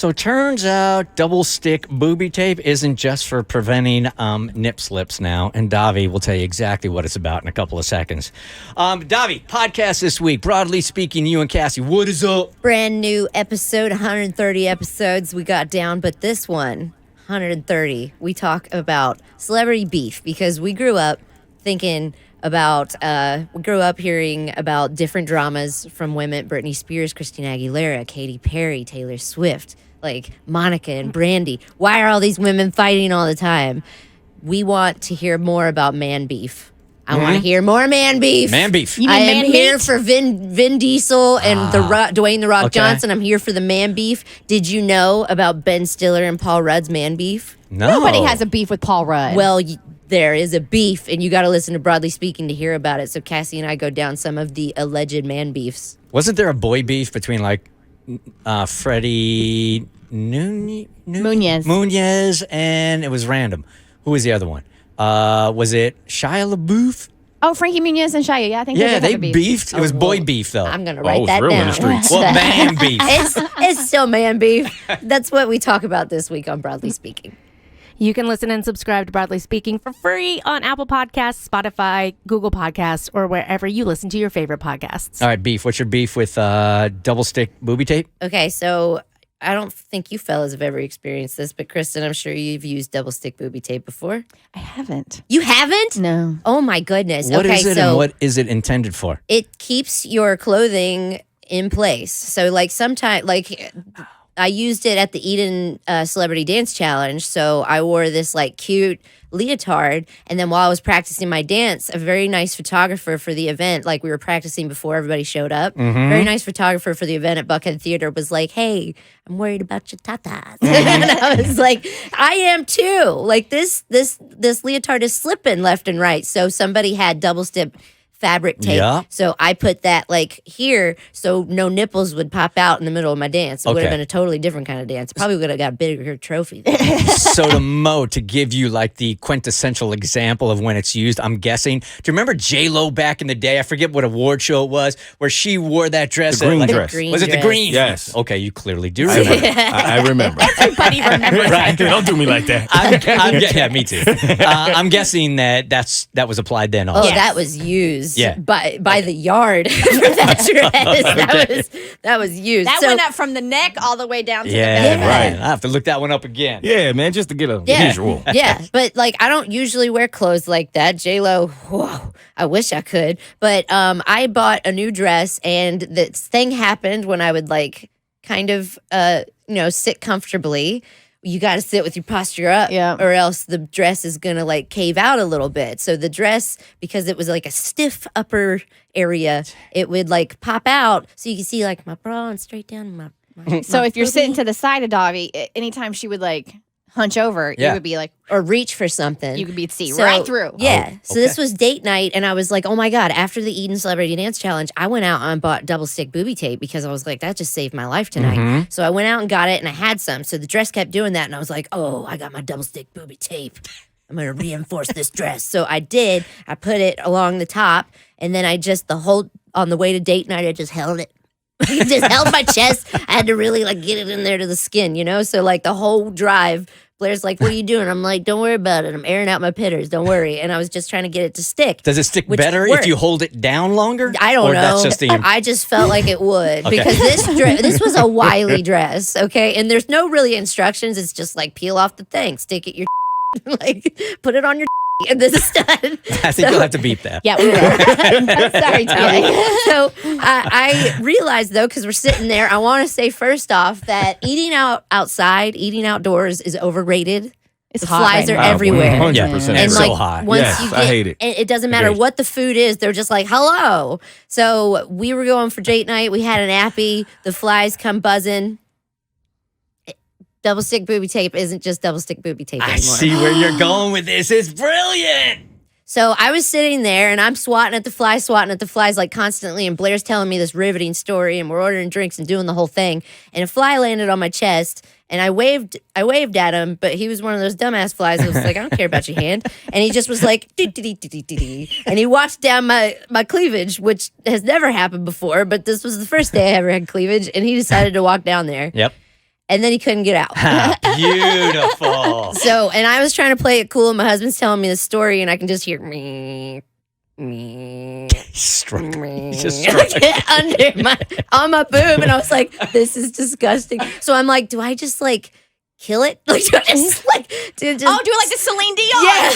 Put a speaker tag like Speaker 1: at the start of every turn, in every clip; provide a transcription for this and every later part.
Speaker 1: So it turns out double stick booby tape isn't just for preventing nip slips now. And Davi will tell you exactly what it's about in a couple of seconds. Davi, podcast this week. Broadly speaking, you and Cassie, what is up?
Speaker 2: Brand new episode, 130 episodes we got down, but this one, 130, we talk about celebrity beef because we grew up thinking about, we grew up hearing about different dramas from women, Britney Spears, Christina Aguilera, Katy Perry, Taylor Swift, like Monica and Brandy. Why are all these women fighting all the time? We want to hear more about man beef. I want to hear more man beef.
Speaker 1: Man beef.
Speaker 2: I am here for Vin Diesel and Dwayne The Rock Johnson. I'm here for the man beef. Did you know about Ben Stiller and Paul Rudd's man beef?
Speaker 1: No.
Speaker 3: Nobody has a beef with Paul Rudd.
Speaker 2: Well, there is a beef, and you got to listen to Broadly Speaking to hear about it. So Cassie and I go down some of the alleged man beefs.
Speaker 1: Wasn't there a boy beef between like Freddie Munez and it was random. Who was the other one? Was it Shia LaBeouf?
Speaker 3: Oh, Frankie Muniz and Shia. Yeah, I think
Speaker 1: Yeah,
Speaker 3: they
Speaker 1: they
Speaker 3: beef.
Speaker 1: beefed. It was boy beef though.
Speaker 2: I'm going to write
Speaker 4: it's
Speaker 2: that
Speaker 4: real in
Speaker 2: down.
Speaker 4: the streets.
Speaker 1: Well, man beef.
Speaker 2: It's still man beef. That's what we talk about this week on Broadly Speaking.
Speaker 5: You can listen and subscribe to Broadly Speaking for free on Apple Podcasts, Spotify, Google Podcasts, or wherever you listen to your favorite podcasts.
Speaker 1: All right, beef. What's your beef with double stick booby tape?
Speaker 2: Okay, so I don't think you fellas have ever experienced this, but Kristen, I'm sure you've used double stick booby tape before.
Speaker 3: I haven't.
Speaker 2: You haven't?
Speaker 3: No.
Speaker 2: Oh my goodness.
Speaker 1: What
Speaker 2: okay,
Speaker 1: is it
Speaker 2: so
Speaker 1: and what is it intended for?
Speaker 2: it keeps your clothing in place. So like sometimes like I used it at the Eden Celebrity Dance Challenge. So I wore this like cute leotard. And then while I was practicing my dance, a very nice photographer for the event, like we were practicing before everybody showed up, very nice photographer for the event at Buckhead Theater was like, hey, I'm worried about your tatas. And I was like, I am too. Like this leotard is slipping left and right. So somebody had double step fabric tape.
Speaker 1: Yeah.
Speaker 2: So I put that like here so no nipples would pop out in the middle of my dance. It would have
Speaker 1: Okay.
Speaker 2: been a totally different kind of dance. Probably would have got a bigger trophy.
Speaker 1: So to give you like the quintessential example of when it's used, I'm guessing. Do you remember J-Lo back in the day? I forget what award show it was, where she wore that dress.
Speaker 4: The green
Speaker 1: like,
Speaker 4: dress.
Speaker 2: Green
Speaker 1: Was it the
Speaker 2: dress.
Speaker 1: green?
Speaker 4: Yes.
Speaker 1: Okay, you clearly do
Speaker 4: I
Speaker 1: remember.
Speaker 4: remember. I remember.
Speaker 3: Everybody remembers.
Speaker 1: Right.
Speaker 4: Don't do me like that.
Speaker 1: Yeah, me too. I'm guessing that was applied then.
Speaker 2: Oh,
Speaker 1: Also.
Speaker 2: that was used
Speaker 1: Yeah.
Speaker 2: by the yard for that dress. That was used.
Speaker 3: That
Speaker 2: So-
Speaker 3: went up from the neck all the way down to
Speaker 1: Yeah,
Speaker 3: the belly.
Speaker 1: right. I have to look that one up again.
Speaker 4: Yeah, man, just to get a
Speaker 2: Yeah.
Speaker 4: visual.
Speaker 2: Yeah, but like I don't usually wear clothes like that. J-Lo, whoa, I wish I could. But I bought a new dress, and this thing happened when I would like kind of sit comfortably. You got to sit with your posture up,
Speaker 3: Yeah.
Speaker 2: or else the dress is gonna like cave out a little bit. So the dress, because it was like a stiff upper area, it would like pop out, so you can see like my bra and straight down my.
Speaker 3: So if you're sitting to the side of Davi, anytime she would like hunch over,
Speaker 1: Yeah.
Speaker 3: you would be like,
Speaker 2: or reach for something.
Speaker 3: you could be see
Speaker 2: So,
Speaker 3: right through.
Speaker 2: Yeah.
Speaker 1: Oh,
Speaker 2: So this
Speaker 1: okay.
Speaker 2: was date night, and I was like, oh my God, after the Eden Celebrity Dance Challenge, I went out and bought double stick booby tape because I was like, that just saved my life tonight.
Speaker 1: Mm-hmm.
Speaker 2: So I went out and got it, and I had some. So the dress kept doing that, and I was like, oh, I got my double stick booby tape. I'm going to reinforce this dress. So I did. I put it along the top, and then on the way to date night, I just held it. Just held my chest. I had to really like get it in there to the skin, So like the whole drive, Blair's like, what are you doing? I'm like, don't worry about it. I'm airing out my pitters. Don't worry. And I was just trying to get it to stick.
Speaker 1: Does it stick
Speaker 2: Which
Speaker 1: better if
Speaker 2: worked.
Speaker 1: you hold it down longer?
Speaker 2: I don't
Speaker 1: Or
Speaker 2: know.
Speaker 1: That's just the
Speaker 2: I just felt like it would
Speaker 1: Okay.
Speaker 2: because this was a Wiley dress, okay? And there's no really instructions. It's just like peel off the thing, stick it your like put it on your and this is done.
Speaker 1: I think you'll have to beep that.
Speaker 3: Yeah, we will.
Speaker 2: Sorry, Tony. So I realized though, because we're sitting there, I want to say first off that eating outdoors is overrated.
Speaker 3: It's
Speaker 2: The
Speaker 3: hot
Speaker 2: flies
Speaker 3: right
Speaker 2: are
Speaker 3: now.
Speaker 2: everywhere.
Speaker 4: 100%.
Speaker 1: Yeah.
Speaker 2: And
Speaker 1: It's
Speaker 2: like
Speaker 1: so hot.
Speaker 2: once
Speaker 4: Yes,
Speaker 2: you
Speaker 4: I
Speaker 2: get,
Speaker 4: hate it.
Speaker 2: and it doesn't matter
Speaker 4: Agreed.
Speaker 2: what the food is, they're just like, hello. So we were going for date night. We had an appy. The flies come buzzing. Double stick booby tape isn't just double stick booby tape anymore.
Speaker 1: I see where you're going with this. It's brilliant.
Speaker 2: So I was sitting there and I'm swatting at the flies like constantly. And Blair's telling me this riveting story and we're ordering drinks and doing the whole thing. And a fly landed on my chest and I waved at him, but he was one of those dumbass flies. I was like, I don't care about your hand. And he just was like, dee-dee-dee-dee-dee-dee. And he watched down my cleavage, which has never happened before. But this was the first day I ever had cleavage. And he decided to walk down there.
Speaker 1: Yep.
Speaker 2: and then he couldn't get out.
Speaker 1: Beautiful.
Speaker 2: So, and I was trying to play it cool, and my husband's telling me the story, and I can just hear me.
Speaker 1: He's just struggling.
Speaker 2: on my boob, and I was like, "This is disgusting." So I'm like, "Do I just like kill it? Like, do I just like
Speaker 3: do it like the Celine Dion?
Speaker 2: Yeah,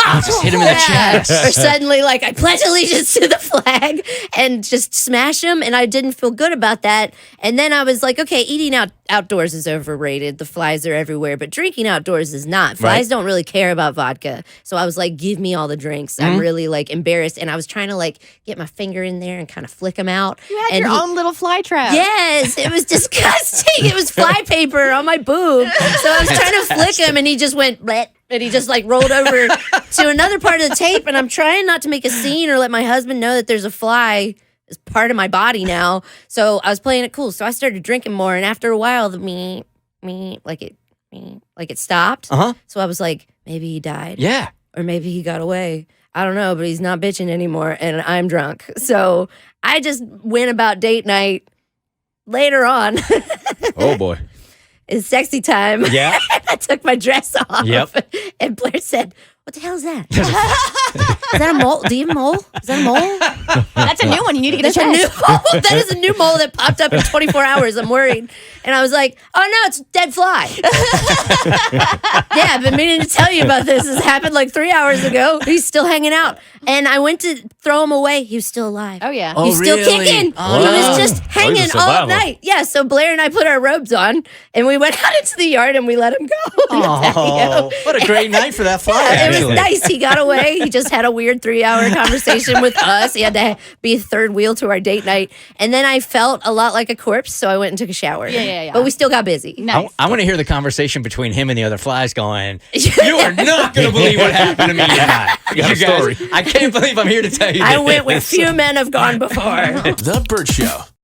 Speaker 1: I'll just hit him in the chest."
Speaker 2: Or suddenly, like, I pledge allegiance to the flag and just smash him, and I didn't feel good about that. And then I was like, okay, eating outdoors is overrated. The flies are everywhere, but drinking outdoors is not. Flies don't really care about vodka. So I was like, give me all the drinks. I'm really like embarrassed, and I was trying to like get my finger in there and kind of flick them out.
Speaker 3: You had your own little fly trap.
Speaker 2: Yes, it was disgusting. It was fly paper on my boob. So I was trying to flick him, and he just went, bleh, and he just like rolled over to another part of the tape. And I'm trying not to make a scene or let my husband know that there's a fly as part of my body now. So I was playing it cool. So I started drinking more, and after a while, the me, like it stopped. So I was like, maybe he died.
Speaker 1: Yeah.
Speaker 2: Or maybe he got away. I don't know, but he's not bitching anymore, and I'm drunk. So I just went about date night later on.
Speaker 4: Oh boy.
Speaker 2: It's sexy time.
Speaker 1: Yeah.
Speaker 2: I took my dress off.
Speaker 1: Yep.
Speaker 2: And Blair said, "What the hell is that? Is that a mole? Do you have a mole? Is that a mole?
Speaker 3: That's a new one. You need to get
Speaker 2: That's
Speaker 3: a
Speaker 2: a new
Speaker 3: check.
Speaker 2: mole. That is a new mole that popped up in 24 hours. I'm worried." And I was like, "Oh no, it's a dead fly." Yeah, I've been meaning to tell you about this. This happened like 3 hours ago. He's still hanging out. And I went to throw him away. He was still alive.
Speaker 3: Oh, yeah.
Speaker 1: Oh,
Speaker 2: He's still
Speaker 1: really?
Speaker 2: kicking.
Speaker 1: Oh,
Speaker 2: He
Speaker 1: wow.
Speaker 2: was just
Speaker 4: he's a
Speaker 2: hanging all
Speaker 4: survivor.
Speaker 2: night. Yeah, so Blair and I put our robes on, and we went out into the yard, and we let him go. on the patio.
Speaker 1: Oh, what a great night for that fly,
Speaker 2: It
Speaker 1: actually.
Speaker 2: was nice. He got away. He just had a weird 3-hour conversation with us. He had to be a third wheel to our date night. And then I felt a lot like a corpse, so I went and took a shower.
Speaker 3: Yeah.
Speaker 2: But we still got busy.
Speaker 3: Nice.
Speaker 1: I want to hear the conversation between him and the other flies going, "You are not going to believe what happened to me tonight."
Speaker 4: got a story.
Speaker 1: I can't believe I'm here to tell you
Speaker 2: I
Speaker 1: this.
Speaker 2: went where few men have gone before.
Speaker 6: The Bert Show.